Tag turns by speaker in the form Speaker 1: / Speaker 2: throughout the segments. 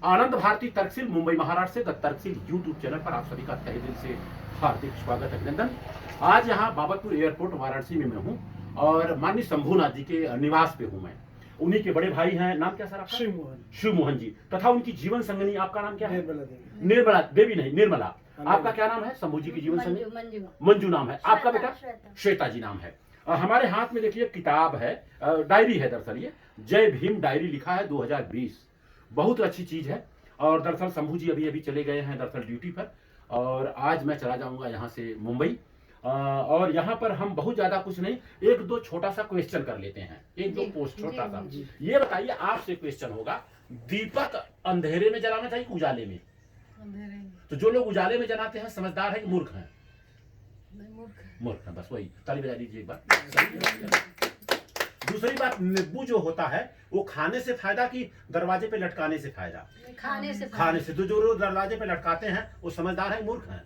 Speaker 1: आनंद भारती तर्कशील मुंबई महाराष्ट्र से the तर्कशील YouTube channel पर आप सभी का तहे दिल से हार्दिक स्वागत अभिनंदन। आज यहाँ बाबतपुर एयरपोर्ट वाराणसी में मैं हूँ और माननीय शंभूनाथ जी के निवास पे हूँ मैं। उन्हीं के बड़े भाई हैं, नाम क्या सर आपका? शिव मोहन जी, तथा उनकी जीवन संगनी, आपका नाम क्या है? निर्मला देवी नहीं, निर्मला। आपका क्या नाम है? शंभू जी की जीवन संगनी मंजू नाम है। आपका बेटा? श्वेता जी नाम है। हमारे हाथ में देखिए किताब है, डायरी है दरअसल, ये जय भीम डायरी लिखा है 2020। बहुत अच्छी चीज है। और दरअसल शंभू जी अभी चले गए हैं दरअसल ड्यूटी पर, और आज मैं चला जाऊंगा यहाँ से मुंबई। और यहाँ पर हम बहुत ज्यादा कुछ नहीं, एक दो छोटा सा क्वेश्चन कर लेते हैं, एक दो पोस्ट छोटा सा। ये बताइए, आपसे क्वेश्चन होगा, दीपक अंधेरे में जलाना चाहिए उजाले में? तो जो लोग उजाले में जलाते हैं समझदार है कि मूर्ख हैं? मूर्ख है, बस वही। ताली बजा दीजिए एक बार। दूसरी बात, नींबू जो होता है वो खाने से फायदा कि दरवाजे पे लटकाने से फायदा? खाने से। तो जो लोग दरवाजे पे लटकाते हैं वो समझदार है, मूर्ख है?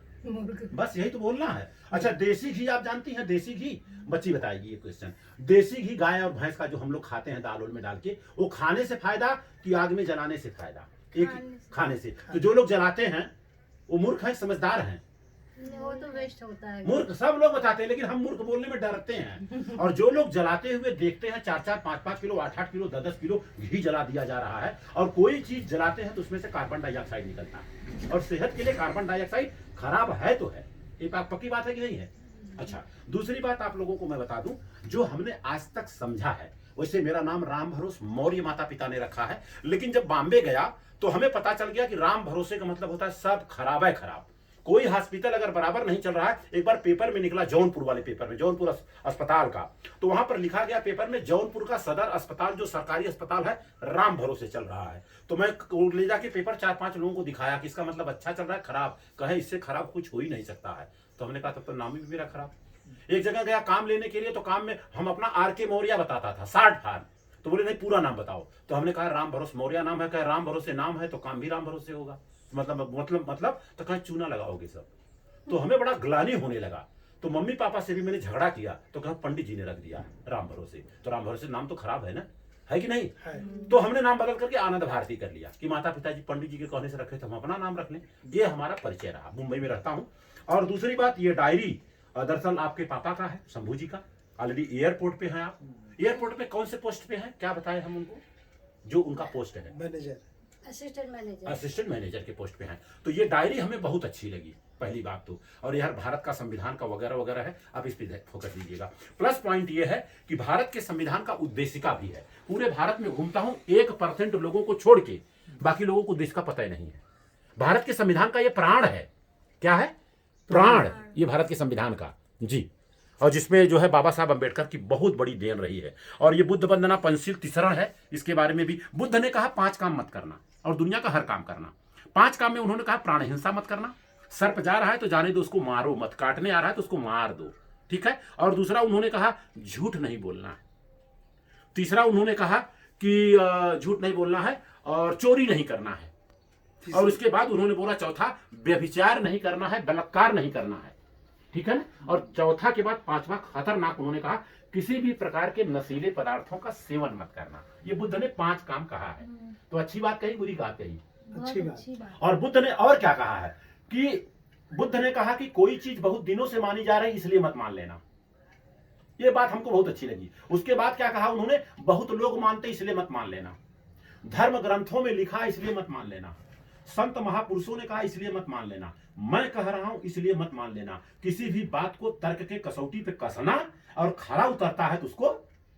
Speaker 1: बस यही तो बोलना है। अच्छा, देसी घी आप जानती हैं? देसी घी बच्ची बताएगी ये क्वेश्चन। देसी घी गाय और भैंस का जो हम लोग खाते हैं दाल में डाल के, वो खाने से फायदा कि आग में जलाने से फायदा? एक खाने से। तो जो लोग जलाते हैं वो मूर्ख है, समझदार है?
Speaker 2: वो तो वेस्ट होता है।
Speaker 1: मूर्ख सब लोग बताते हैं, लेकिन हम मूर्ख बोलने में डरते हैं। और जो लोग जलाते हुए देखते हैं 4-4, 5-5 किलो, 8-8 किलो, 10-10 किलो घी जला दिया जा रहा है, और कोई चीज जलाते हैं तो उसमें से कार्बन डाइऑक्साइड निकलता है, और सेहत के लिए कार्बन डाइऑक्साइड खराब है तो है। ये पक्की बात है कि नहीं है? अच्छा, दूसरी बात आप लोगों को मैं बता दूं, जो हमने आज तक समझा है, वैसे मेरा नाम राम भरोसे मौर्य माता पिता ने रखा है, लेकिन जब बॉम्बे गया तो हमें पता चल गया कि राम भरोसे का मतलब होता है सब खराब है खराब। कोई हॉस्पिटल अगर बराबर नहीं चल रहा है, एक बार पेपर में निकला, जौनपुर वाले पेपर में, जौनपुर अस्पताल का, तो वहां पर लिखा गया पेपर में, जौनपुर का सदर अस्पताल जो सरकारी अस्पताल है राम भरोसे चल रहा है। तो मैं ले जाके पेपर 4-5 लोगों को दिखाया कि इसका मतलब अच्छा चल रहा है खराब? कहे इससे खराब कुछ हो ही नहीं सकता है। तो हमने कहा तब तो नाम ही मेरा खराब। एक जगह गया काम लेने के लिए, तो काम में हम अपना आर.के. मौर्य बताता था, 60 फार। तो बोले नहीं पूरा नाम बताओ। तो हमने कहा राम भरोसे मौर्य नाम है। कहे राम भरोसे नाम है तो काम भी राम भरोसे होगा। मतलब तो कहीं चूना लगाओगे सब। तो हमें बड़ा ग्लानि होने लगा। तो मम्मी पापा से भी मैंने झगड़ा किया, तो कहा पंडित जी ने रख दिया राम भरोसे। तो राम भरोसे नाम तो खराब है ना, है कि नहीं? तो हमने नाम बदल करके आनंद भारती कर लिया कि माता पिताजी पंडित जी के कहने से रखे, तो हम अपना नाम रख लें। ये हमारा परिचय रहा। मुंबई में रहता हूँ। और दूसरी बात, ये डायरी दरअसल आपके पापा का है, शंभू जी का। ऑलरेडी एयरपोर्ट पे हैं आप। एयरपोर्ट पे कौन से पोस्ट पे हैं, क्या बताएं हम उनको? जो उनका पोस्ट है
Speaker 2: मैनेजर,
Speaker 1: असिस्टेंट मैनेजर के पोस्ट पे हैं। तो ये डायरी हमें बहुत अच्छी लगी, पहली बात तो। और यार भारत का संविधान का वगैरह वगैरह है, आप इस पे फोकस दीजिएगा। प्लस पॉइंट ये है कि भारत के संविधान का उद्देशिका भी है। पूरे भारत में घूमता हूं, 1% लोगों को छोड़ के बाकी लोगों को देश का पता ही नहीं है। भारत के संविधान का ये प्राण है। क्या है? प्राण, ये भारत के संविधान का जी। और जिसमें जो है बाबा साहब अंबेडकर की बहुत बड़ी देन रही है। और ये बुद्ध वंदना पंचशील तिसरण है, इसके बारे में भी बुद्ध ने कहा 5 काम मत करना और दुनिया का हर काम करना। 5 काम में उन्होंने कहा प्राण हिंसा मत करना, सर्प जा रहा है तो जाने दो उसको मारो मत, काटने आ रहा है तो उसको मार दो, ठीक है। और दूसरा उन्होंने कहा झूठ नहीं बोलना है। तीसरा उन्होंने कहा कि झूठ नहीं बोलना है और चोरी नहीं करना है। और उसके बाद उन्होंने बोला चौथा, व्यभिचार नहीं करना है, बलात्कार नहीं करना है, ठीक है ना। और चौथा के बाद 5वां खतरनाक उन्होंने कहा, किसी भी प्रकार के नशीले पदार्थों का सेवन मत करना। ये बुद्ध ने 5 काम कहा है। तो अच्छी बात कही, बुरी बात कही?
Speaker 2: अच्छी बात।
Speaker 1: और बुद्ध ने और क्या कहा है कि बुद्ध ने कहा कि कोई चीज बहुत दिनों से मानी जा रही इसलिए मत मान लेना। ये बात हमको बहुत अच्छी लगी। उसके बाद क्या कहा उन्होंने? बहुत लोग मानते इसलिए मत मान लेना, धर्म ग्रंथों में लिखा इसलिए मत मान लेना, संत महापुरुषों ने कहा इसलिए मत मान लेना, मैं कह रहा हूं इसलिए मत मान लेना। किसी भी बात को तर्क के कसौटी पे कसना और खरा उतरता है तो उसको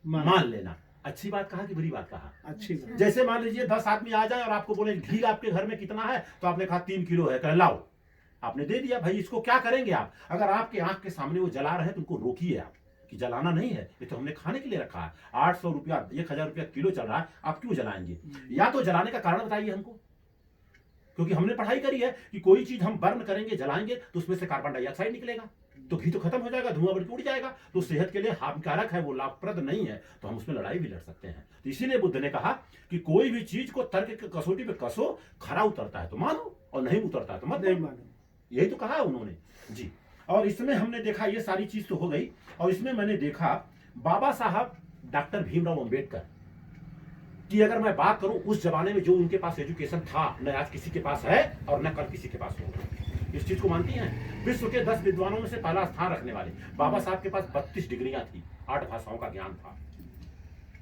Speaker 1: मान लेना। अच्छी बात कहा कि बुरी बात कहा?
Speaker 2: अच्छी बात।
Speaker 1: जैसे मान लीजिए 10 आदमी आ जाए और आपको बोले घी आपके घर में कितना है, तो आपने कहा 3 किलो है, कह लाओ, आपने दे दिया। भाई इसको क्या करेंगे आप? अगर आपके आंख के सामने वो जला रहे हैं तो उनको रोकिए आप कि जलाना नहीं है, ये तो हमने खाने के लिए रखा है। 800 रुपया 1000 रुपया किलो चल रहा है, आप क्यों जलाएंगे? या तो जलाने का कारण बताइए हमको, क्योंकि हमने पढ़ाई करी है कि कोई चीज हम बर्न करेंगे, जलाएंगे तो उसमें से कार्बन डाइऑक्साइड निकलेगा, तो घी तो खत्म हो जाएगा, धुआं बढ़ के उड़ जाएगा, तो सेहत के लिए हानिकारक है, वो लाभप्रद नहीं है, तो हम उसमें लड़ाई भी लड़ सकते हैं। तो इसीलिए बुद्ध ने कहा कि कोई भी चीज को तर्क की कसौटी पे कसो, खरा उतरता है तो मानो और नहीं उतरता है तो मत नहीं मानो। यही तो कहा उन्होंने जी। और इसमें हमने देखा, ये सारी चीज तो हो गई, और इसमें मैंने देखा बाबा साहब डॉक्टर भीमराव अंबेडकर कि अगर मैं बात करूं उस जमाने में जो उनके पास एजुकेशन था, न आज किसी के पास है और न कल किसी के पास होगा। इस चीज को मानती हैं? विश्व के 10 विद्वानों में से पहला स्थान रखने वाले बाबा साहब के पास 32 डिग्रियां थी, 8 भाषाओं का ज्ञान था।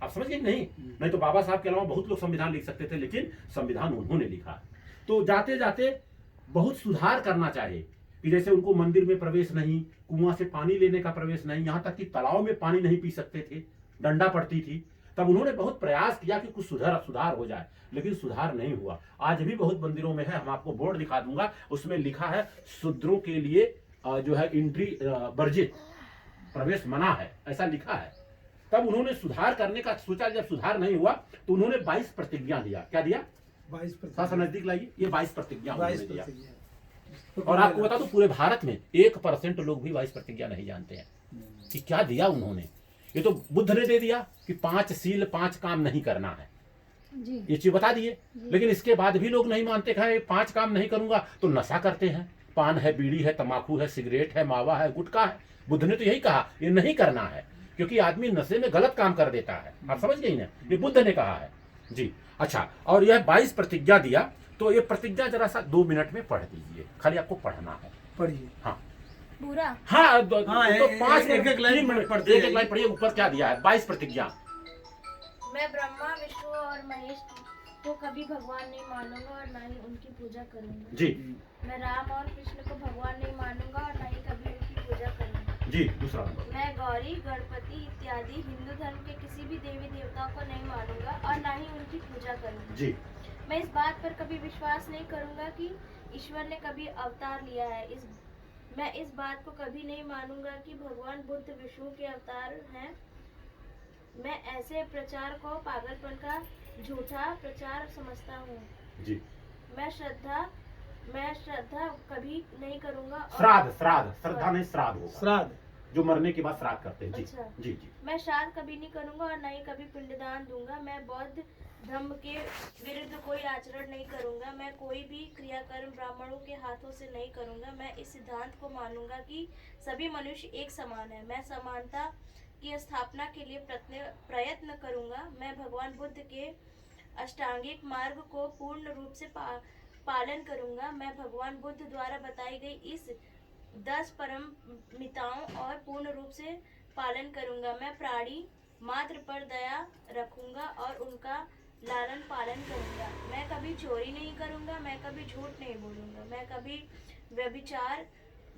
Speaker 1: आप समझ गए? नहीं तो बाबा साहब के अलावा बहुत लोग संविधान लिख सकते थे, लेकिन संविधान उन्होंने लिखा। तो जाते जाते बहुत सुधार करना चाहिए कि जैसे उनको मंदिर में प्रवेश नहीं, कुआं से पानी लेने का प्रवेश नहीं, यहां तक कि तालाब में पानी नहीं पी सकते थे, डंडा पड़ती थी। तब उन्होंने बहुत प्रयास किया कि कुछ सुधार हो जाए, लेकिन सुधार नहीं हुआ। आज भी बहुत मंदिरों में है, हम आपको बोर्ड दिखा दूंगा, उसमें लिखा है शूद्रों के लिए जो है एंट्री वर्जित, प्रवेश मना है, ऐसा लिखा है। तब उन्होंने सुधार करने का सोचा, जब सुधार नहीं हुआ तो उन्होंने 22 प्रतिज्ञा दिया। क्या दिया? 22 नजदीक लाइए, ये 22 प्रतिज्ञा उन्होंने दिया। और आपको बता दूं, पूरे भारत में 1% लोग भी 22 प्रतिज्ञा नहीं जानते हैं कि क्या दिया उन्होंने। ये तो बुद्ध ने दे दिया कि 5 शील 5 काम नहीं करना है, ये चीज बता दिए, लेकिन इसके बाद भी लोग नहीं मानते हैं। 5 काम नहीं करूंगा तो नशा करते हैं, पान है, बीड़ी है, तंबाकू है, सिगरेट है, मावा है, गुटखा है। बुद्ध ने तो यही कहा, ये नहीं करना है, क्योंकि आदमी नशे में गलत काम कर देता है। आप समझ गई ना, ये बुद्ध ने कहा है जी। अच्छा, और यह 22 प्रतिज्ञा दिया, तो ये प्रतिज्ञा जरा सा 2 मिनट में पढ़ दीजिए, खाली आपको पढ़ना है।
Speaker 3: पढ़िए।
Speaker 1: हाँ
Speaker 2: पूरा?
Speaker 1: हाँ, तो 5
Speaker 3: एक लाइन पढ़ते,
Speaker 1: एक लाइन पढ़िए। ऊपर क्या दिया है? 22 प्रतिज्ञा।
Speaker 4: मैं ब्रह्मा विष्णु और महेश को कभी भगवान नहीं मानूंगा और ना ही उनकी पूजा करूंगा।
Speaker 1: जी।
Speaker 4: मैं राम और कृष्ण को भगवान नहीं मानूंगा और ना ही कभी उनकी पूजा करूंगा।
Speaker 1: जी। दूसरा नंबर।
Speaker 4: मैं गौरी, गणपति इत्यादि हिंदू धर्म के किसी भी देवी देवताओं को नहीं मानूंगा और ना ही उनकी पूजा करूंगा।
Speaker 1: जी।
Speaker 4: मैं इस बात पर कभी विश्वास नहीं करूंगा कि ईश्वर ने कभी अवतार लिया है। मैं इस बात को कभी नहीं मानूंगा कि भगवान बुद्ध विष्णु के अवतार हैं। मैं ऐसे प्रचार को पागलपन का झूठा प्रचार समझता हूँ।
Speaker 1: जी।
Speaker 4: मैं श्रद्धा कभी नहीं करूँगा।
Speaker 1: श्राद्ध नहीं, श्राद्ध होगा,
Speaker 3: श्राद्ध
Speaker 1: जो मरने के बाद श्राद्ध करते हैं। जी।
Speaker 4: अच्छा।
Speaker 1: जी जी।
Speaker 4: मैं श्राद्ध कभी नहीं करूँगा और ना ही कभी पिंडदान दूंगा। मैं बौद्ध धर्म के विरुद्ध कोई आचरण नहीं करूँगा। मैं कोई भी क्रियाकर्म ब्राह्मणों के हाथों से नहीं करूँगा। मैं इस सिद्धांत को मानूंगा कि सभी मनुष्य एक समान है। मैं समानता की स्थापना के लिए प्रयत्न करूंगा। मैं भगवान बुद्ध के अष्टांगिक मार्ग को पूर्ण रूप से पालन करूंगा। मैं भगवान बुद्ध द्वारा बताई गई इस 10 परमिताओं और पूर्ण रूप से पालन करूंगा। मैं प्राणी मात्र पर दया रखूंगा और उनका लालन पालन करूंगा। मैं कभी चोरी नहीं करूंगा। मैं कभी झूठ नहीं बोलूंगा। मैं कभी व्यभिचार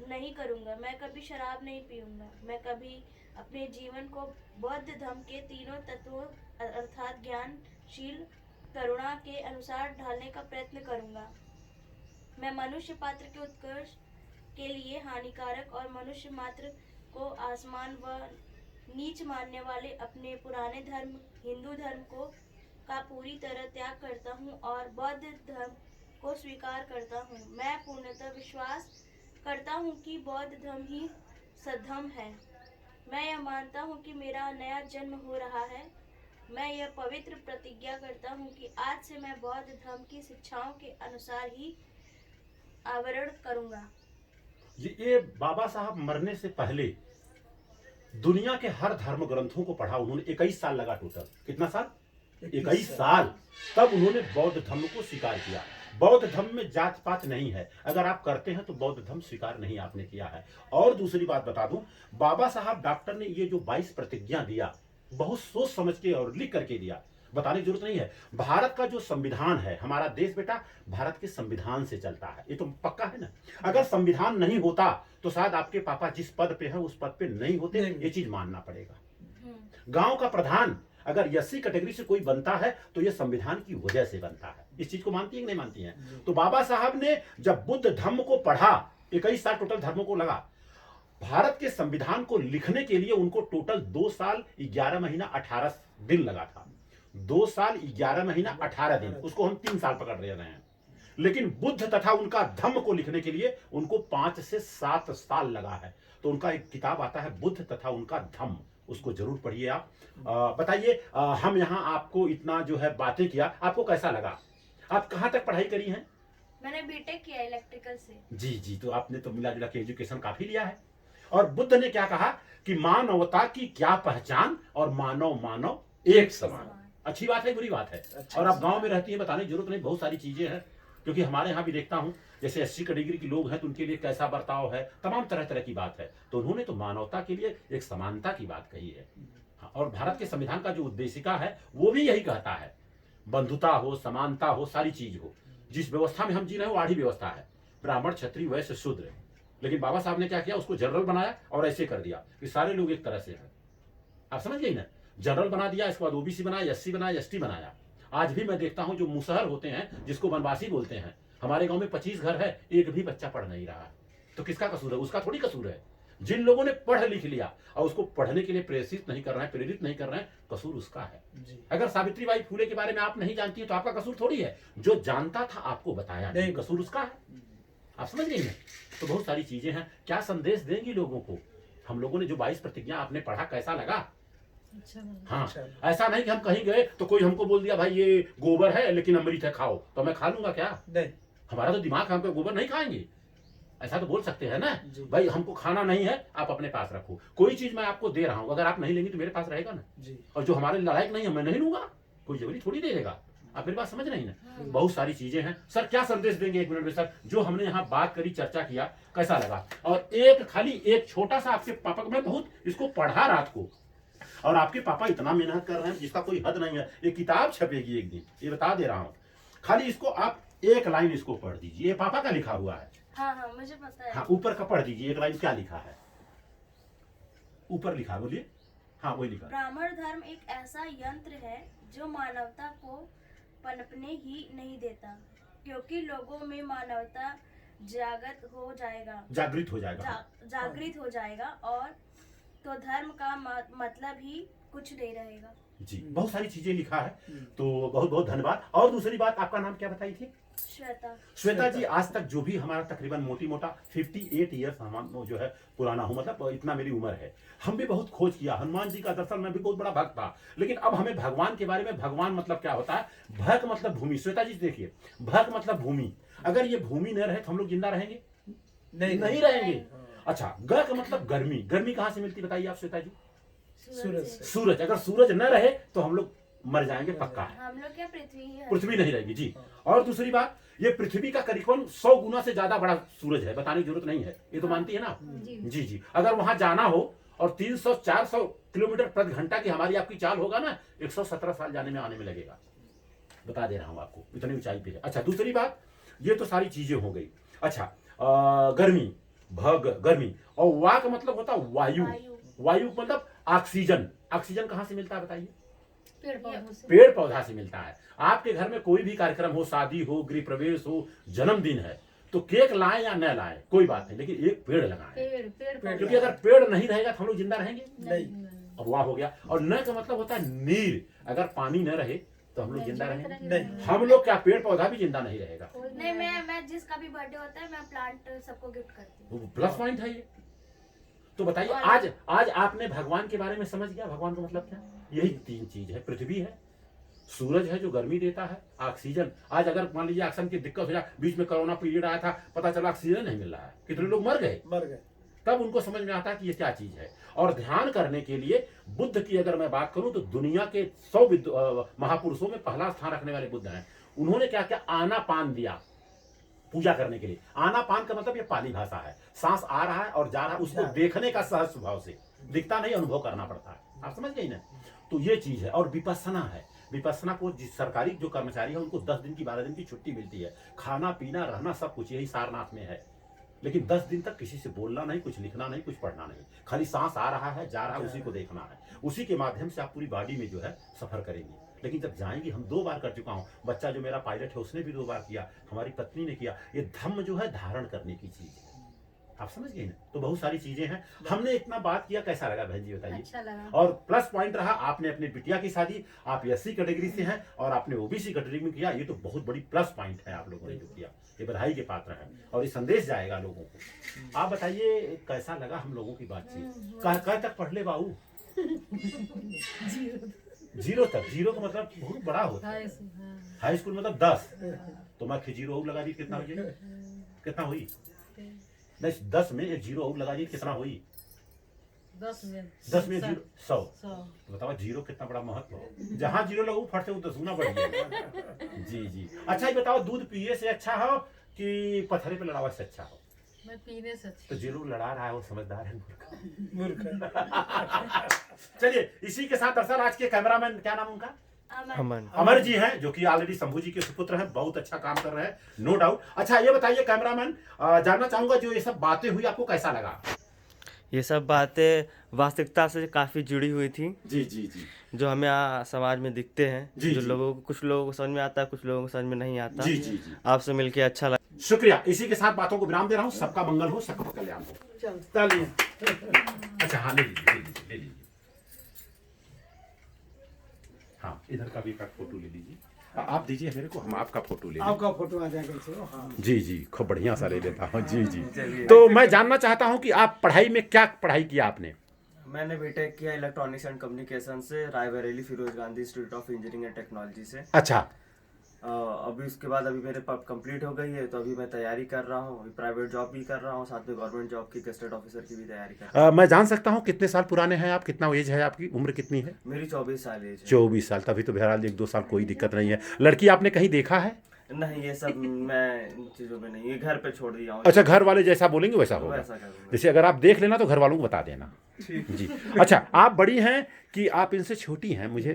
Speaker 4: नहीं करूंगा। मैं कभी शराब नहीं पीऊंगा। मैं कभी अपने जीवन को बौद्ध धर्म के तीनों तत्वों अर्थात ज्ञान, शील, करुणा के अनुसार ढालने का प्रयत्न करूंगा। मैं मनुष्य पात्र के उत्कर्ष के लिए हानिकारक और मनुष्य मात्र को आसमान व नीच मानने वाले अपने पुराने धर्म हिंदू धर्म को का पूरी तरह त्याग करता हूँ और बौद्ध धर्म को स्वीकार करता हूँ। मैं पूर्णतः विश्वास करता हूँ कि बौद्ध धर्म ही सद्धर्म है। मैं यह मानता हूँ कि मेरा नया जन्म हो रहा है। मैं यह पवित्र प्रतिज्ञा करता हूँ कि आज से मैं बौद्ध धर्म की शिक्षाओं के अनुसार ही आवरण करूँगा।
Speaker 1: ये बाबा साहब मरने से पहले दुनिया के हर धर्म ग्रंथों को पढ़ा उन्होंने। 21 साल लगा टोटल। कितना साल? 21 साल। तब उन्होंने बौद्ध धर्म को स्वीकार किया। बौद्ध धर्म में जात पात नहीं है, अगर आप करते हैं तो बौद्ध धर्म स्वीकार नहीं आपने किया है। और दूसरी बात बता दूं, बाबा साहब डॉक्टर ने ये जो 22 प्रतिज्ञा दिया, बहुत सोच समझ के और लिख करके दिया, बताने की जरूरत नहीं है। भारत का जो संविधान है, हमारा देश बेटा भारत के संविधान से चलता है, ये तो पक्का है ना। अगर संविधान नहीं होता तो शायद आपके पापा जिस पद पे है उस पद पे नहीं होते, ये चीज मानना पड़ेगा। गांव का प्रधान अगर एससी कैटेगरी से कोई बनता है तो ये संविधान की वजह से बनता है। इस चीज को मानती है कि नहीं मानती है? तो बाबा साहब ने जब बुद्ध धर्म को पढ़ा, 21 साल टोटल धर्मों को लगा। भारत के संविधान को लिखने के लिए उनको टोटल 2 साल 11 महीना 18 दिन लगा था। 2 साल 11 महीना 18 दिन, उसको हम 3 साल पकड़ रहे हैं। लेकिन बुद्ध तथा उनका धम्म को लिखने के लिए उनको 5 से 7 साल लगा है। तो उनका एक किताब आता है बुद्ध तथा उनका धम्म, उसको जरूर पढ़िए आप। बताइए, हम यहाँ आपको इतना जो है बातें किया, आपको कैसा लगा? आप कहाँ तक पढ़ाई करी हैं?
Speaker 4: मैंने बीटेक किया इलेक्ट्रिकल से। जी
Speaker 1: जी। तो आपने तो मिला जुला के एजुकेशन काफी लिया है। और बुद्ध ने क्या कहा कि मानवता की क्या पहचान और मानव मानव एक समान। अच्छी बात है बुरी बात है।
Speaker 3: अच्छा,
Speaker 1: और आप गांव में रहती हैं, बताने की जरूरत नहीं, बहुत सारी चीजें हैं। क्योंकि हमारे यहाँ भी देखता हूँ, जैसे 80 कैटेगरी के लोग हैं तो उनके लिए कैसा बर्ताव है, तमाम तरह तरह की बात है। तो उन्होंने तो मानवता के लिए एक समानता की बात कही है। हाँ, और भारत के संविधान का जो उद्देशिका है वो भी यही कहता है, बंधुता हो, समानता हो, सारी चीज हो। जिस व्यवस्था में हम जी रहे हैं वो आधी व्यवस्था है, ब्राह्मण क्षत्रिय वैश्य शूद्र। लेकिन बाबा साहब ने क्या किया, उसको जनरल बनाया और ऐसे कर दिया कि सारे लोग एक तरह से हैं। आप समझ गई ना, जनरल बना दिया, इसके बाद ओबीसी बनाया, एससी बनाया, एसटी बनाया। आज भी मैं देखता हूं जो मुसहर होते हैं, जिसको वनवासी बोलते हैं, हमारे गांव में 25 घर है, एक भी बच्चा पढ़ नहीं रहा है। तो किसका कसूर है? उसका थोड़ी कसूर है। जिन लोगों ने पढ़ लिख लिया और उसको पढ़ने के लिए प्रेरित नहीं कर रहे हैं, प्रेरित नहीं कर रहे हैं, कसूर उसका है। अगर सावित्रीबाई फुले के बारे में आप नहीं जानती है तो आपका कसूर थोड़ी है। जो जानता था आपको बताया नहीं, कसूर उसका है। आप समझ गई ना। तो बहुत सारी चीजें हैं। क्या संदेश देंगी लोगों को? हम लोगों ने जो 22 प्रतिज्ञा आपने पढ़ा, कैसा लगा?
Speaker 2: अच्छा
Speaker 1: हाँ, ऐसा नहीं कि हम कहीं गए तो कोई हमको बोल दिया भाई ये गोबर है लेकिन अमृत है, खाओ, तो मैं खा लूंगा क्या?
Speaker 3: नहीं,
Speaker 1: हमारा तो दिमाग है, हम तो गोबर नहीं खाएंगे। ऐसा तो बोल सकते हैं ना, भाई हमको खाना नहीं है, आप अपने पास रखो। कोई चीज मैं आपको दे रहा हूं, अगर आप नहीं लेंगे तो मेरे पास रहेगा ना
Speaker 3: जी।
Speaker 1: और जो हमारे लायक नहीं है मैं नहीं लूंगा, कोई जरूरी थोड़ी दे देगा। आप मेरी बात समझ रही ना। बहुत सारी चीजें हैं। सर क्या संदेश देंगे 1 मिनट में? सर जो हमने यहाँ बात करी, चर्चा किया, कैसा लगा? और एक छोटा सा आपके पापा को, मैं बहुत इसको पढ़ा रात को, और आपके पापा इतना मेहनत कर रहे हैं जिसका कोई हद नहीं है। ये किताब छपेगी एक दिन, ये बता दे रहा हूँ। खाली इसको आप एक लाइन इसको पढ़ दीजिए, ये पापा का लिखा हुआ है।
Speaker 4: हाँ हाँ मुझे पता है।
Speaker 1: हाँ, ऊपर का पढ़ दीजिए, एक लाइन क्या लिखा है, ऊपर लिखा, बोलिए। हाँ वही लिखा।
Speaker 4: ब्राह्मण धर्म एक ऐसा यंत्र है जो मानवता को पनपने ही नहीं देता, क्योंकि लोगों में मानवता जागृत हो जाएगा, जागृत हो जाएगा, और तो धर्म का मतलब ही कुछ नहीं रहेगा।
Speaker 1: जी, बहुत सारी चीजें लिखा है। तो बहुत बहुत धन्यवाद। और दूसरी बात, आपका नाम क्या बताई थी? श्वेता जी। आज तक जो भी हमारा तकरीबन मोटी मोटा 58 ईयर्स हम जो है पुराना हूँ, मतलब इतना मेरी उम्र है। हम भी बहुत खोज किया, हनुमान जी का दरअसल मैं भी बहुत बड़ा भक्त था, लेकिन अब हमें भगवान के बारे में, भगवान मतलब क्या होता है, भक मतलब भूमि। श्वेता जी देखिए, भक मतलब भूमि। अगर ये भूमि न रहे तो हम लोग जिंदा रहेंगे? नहीं रहेंगे। अच्छा, ग का मतलब गर्मी। गर्मी कहाँ से मिलती बताइए आप श्वेता जी? सूरज। अगर सूरज न रहे तो हम लोग मर जाएंगे, पक्का है।
Speaker 4: हम लोग क्या
Speaker 1: पृथ्वी नहीं रहेगी जी। और दूसरी बात, ये पृथ्वी का करीबन 100 गुना से ज्यादा बड़ा सूरज है, बताने की जरूरत नहीं है, ये तो मानती है ना? जी जी। अगर वहां जाना हो और 300-400 किलोमीटर प्रति घंटा की हमारी आपकी चाल होगा ना, 117 साल जाने में आने में लगेगा, बता दे रहा हूं आपको, इतनी ऊंचाई पे है। अच्छा, दूसरी बात, ये तो सारी चीजें हो गई। अच्छा, गर्मी, भग गर्मी। और वा का मतलब होता है वायु। वायु मतलब ऑक्सीजन। ऑक्सीजन कहाँ से मिलता है बताइए? पेड़ पौधा से मिलता है। आपके घर में कोई भी कार्यक्रम हो, शादी हो, गृह प्रवेश हो, जन्मदिन है, तो केक लाएं या न लाएं कोई बात नहीं, लेकिन एक पेड़ लगाएं। क्योंकि अगर पेड़ नहीं रहेगा तो हम लोग जिंदा रहेंगे नहीं। अब वाह हो गया। और न का मतलब होता है नीर। अगर पानी न रहे तो हम लोग जिंदा रहेंगे नहीं। हम लोग क्या, पेड़ पौधा भी जिंदा नहीं रहेगा।
Speaker 4: नहीं, मैं जिसका भी बर्थडे होता है मैं प्लांट सबको गिफ्ट करती हूँ।
Speaker 1: प्लस पॉइंट है ये। तो बताइए, आज आपने भगवान के बारे में समझ गया, भगवान का मतलब क्या? यही 3 चीज है। पृथ्वी है, सूरज है जो गर्मी देता है, ऑक्सीजन। आज अगर मान लीजिए ऑक्सीजन की दिक्कत हो जाए, बीच में कोरोना पीरियड आया था, पता चला ऑक्सीजन नहीं मिल रहा है, कितने लोग मर गए। तब उनको समझ में आता है कि ये क्या चीज है। और ध्यान करने के लिए बुद्ध की अगर मैं बात करूं तो दुनिया के 100 महापुरुषों में पहला स्थान रखने वाले बुद्ध हैं। उन्होंने क्या क्या आना पान दिया पूजा करने के लिए। आना पान का मतलब ये पाली भाषा है, सांस आ रहा है और जा रहा है, उसको देखने का सहज स्वभाव से, दिखता नहीं, अनुभव करना पड़ता है। आप समझ गई ना। तो ये चीज है। और विपස්සना है। विपස්සना को जिस सरकारी जो कर्मचारी है उनको 10 दिन की 12 दिन की छुट्टी मिलती है, खाना पीना रहना सब कुछ यही सारनाथ में है। लेकिन 10 दिन तक किसी से बोलना नहीं, कुछ लिखना नहीं, कुछ पढ़ना नहीं, खाली सांस आ रहा है जा रहा है, उसी को देखना है। उसी के माध्यम से आप पूरी बॉडी में जो है सफर करेंगे। लेकिन जब जाएंगे, हम 2 बार कर चुका हूँ, बच्चा जो मेरा पायलट है उसने भी 2 बार किया, हमारी पत्नी ने किया। ये धम्म जो है धारण करने की चीज है। आप समझ गए ना। तो बहुत सारी चीजें हैं। हमने इतना बात किया, कैसा लगा बहन जी बताइए?
Speaker 2: अच्छा लगा।
Speaker 1: और प्लस पॉइंट रहा, आपने अपनी बिटिया की शादी, आप एससी कैटेगरी से हैं और आपने ओबीसी कैटेगरी में किया, ये तो बहुत बड़ी प्लस पॉइंट है आप लोगों ने जो किया, ये बधाई के पात्र है। और ये संदेश जाएगा लोगों को। आप बताइए कैसा लगा हम लोगों की बातचीत? कहाँ तक पढ़ ले बाबू? 0 तक। 0 का मतलब बहुत बड़ा होता है। हाई स्कूल मतलब 10, तो मैं 0 लगा दी, कितना हुई? नहीं, 10 में एक 0 और लगा दी, कितना हुई?
Speaker 2: 10 में
Speaker 1: 10 में 0 100।
Speaker 2: 100।
Speaker 1: बताओ जीरो कितना बड़ा महत्व हो, जहाँ जीरो लगू फट से वो 10 गुना बढ़ गया। जी जी। अच्छा ये बताओ, दूध पिए से अच्छा हो कि पत्थरे पे लड़ावा से अच्छा हो?
Speaker 2: मैं पीने से अच्छी
Speaker 1: तो जो लोग लड़ा रहा है वो समझदार है, मूर्ख।
Speaker 3: मूर्ख।
Speaker 1: चलिए इसी के साथ दरअसल आज के कैमरामैन, क्या नाम उनका?
Speaker 4: अमन।
Speaker 1: अमर जी हैं, जो कि ऑलरेडी शंभू जी के सुपुत्र हैं, बहुत अच्छा काम कर रहे हैं, नो डाउट। अच्छा ये बताइए कैमरामैन, जानना चाहूंगा जो ये सब बातें हुई आपको कैसा लगा?
Speaker 5: ये सब बातें वास्तविकता से काफ़ी जुड़ी हुई थी,
Speaker 1: जी जी जी
Speaker 5: जो हमें समाज में दिखते हैं,
Speaker 1: जी,
Speaker 5: जो
Speaker 1: जी।
Speaker 5: लोगों को, कुछ लोगों को समझ में आता है, कुछ लोगों को समझ में नहीं आता।
Speaker 1: जी जी जी।
Speaker 5: आपसे मिलके अच्छा लगा।
Speaker 1: शुक्रिया। इसी के साथ बातों को विराम दे रहा हूँ। सबका मंगल हो, सबका कल्याण हो।
Speaker 3: तालियां।
Speaker 1: अच्छा हाँ, ले लीजिए ले लीजिए ले लीजिए। हाँ इधर का भी एक फोटो ले लीजिए। आप दीजिए मेरे को, हम आपका फोटो ले लें।
Speaker 3: आपका फोटो आ जाएगा इसे। हाँ।
Speaker 1: जी जी, खूब बढ़िया सा ले लेता हूँ। जी जी।
Speaker 5: चलिए।
Speaker 1: तो मैं जानना चाहता हूँ कि आप पढ़ाई में क्या पढ़ाई किया आपने?
Speaker 5: मैंने बीटेक किया इलेक्ट्रॉनिक्स एंड कम्युनिकेशन से, Raebareli Feroze Gandhi Institute of Engineering and Technology से।
Speaker 1: अच्छा
Speaker 5: अभी उसके बाद अभी मेरे कंप्लीट हो गई है, तो अभी मैं तैयारी कर रहा हूँ, प्राइवेट जॉब भी कर रहा हूँ, साथ में गवर्नमेंट जॉब की गेस्टेड ऑफिसर की भी तैयारी कर रहा
Speaker 1: मैं जान सकता हूँ कितने साल पुराने हैं आप? कितना एज है आपकी? उम्र कितनी है?
Speaker 5: हूँ। मेरी 24 साल एज है।
Speaker 1: 24 साल। तभी तो बहरहाल 1-2 साल कोई दिक्कत नहीं है। लड़की आपने कहीं देखा है?
Speaker 5: नहीं, ये सब मैं इन चीज़ों में नहीं, ये घर पे छोड़ दिया हूँ।
Speaker 1: अच्छा, घर वाले जैसा बोलेंगे वैसा होगा।
Speaker 5: वैसा करूँगा।
Speaker 1: जैसे अगर आप देख लेना तो घर वालों को बता देना। जी। अच्छा आप बड़ी हैं कि आप इनसे छोटी हैं? मुझे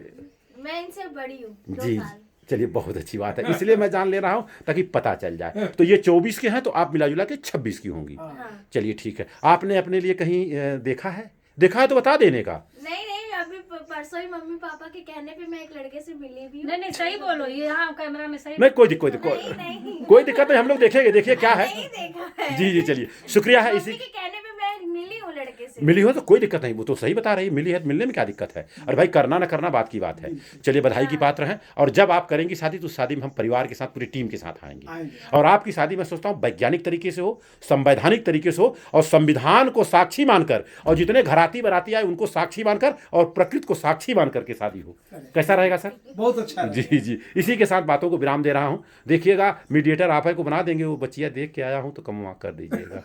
Speaker 4: मैं इनसे बड़ी हूँ, 2
Speaker 1: जी
Speaker 4: साल।
Speaker 1: चलिए बहुत अच्छी बात है, इसलिए मैं जान ले रहा हूँ ताकि पता चल जाए। तो ये 24 के हैं तो आप मिला जुला के 26 की होंगी।
Speaker 4: हाँ।
Speaker 1: चलिए ठीक है। आपने अपने लिए कहीं देखा है? देखा है तो बता देने का।
Speaker 4: नहीं नहीं, अभी परसों ही मम्मी पापा के कहने पे मैं एक लड़के से मिली भी हूँ।
Speaker 2: नहीं नहीं, सही बोलो, ये हाँ कैमरा में सही
Speaker 1: नहीं कोई दिक्कत
Speaker 4: नहीं।
Speaker 1: कोई दिक्कत नहीं, हम लोग देखेंगे। देखिए क्या है।
Speaker 4: नहीं देखा है।
Speaker 1: जी जी चलिए शुक्रिया है। इसी
Speaker 4: मम्मी के कहने पे मैं मिली हूँ लड़के से।
Speaker 1: मिली हो तो कोई दिक्कत नहीं, वो तो सही बता रही है। मिली है, मिलने में क्या दिक्कत है? अरे भाई करना ना करना बात की बात है। चलिए बधाई की पात्र हैं। और जब आप करेंगी शादी तो शादी में हम परिवार के साथ पूरी टीम के साथ आएंगे। और आपकी शादी मैं सोचता हूँ वैज्ञानिक तरीके से हो, संवैधानिक तरीके से हो, और संविधान को साक्षी मानकर, और जितने घराती बराती आए उनको साक्षी मानकर, और प्रकृति को साक्षी मान करके शादी हो। कैसा रहेगा सर?
Speaker 3: बहुत अच्छा।
Speaker 1: जी जी। इसी के साथ बातों को विराम दे रहा हूँ। देखिएगा मीडिएटर आप को बना देंगे, वो बच्चियाँ देख के आया हूँ तो कम कर दीजिएगा।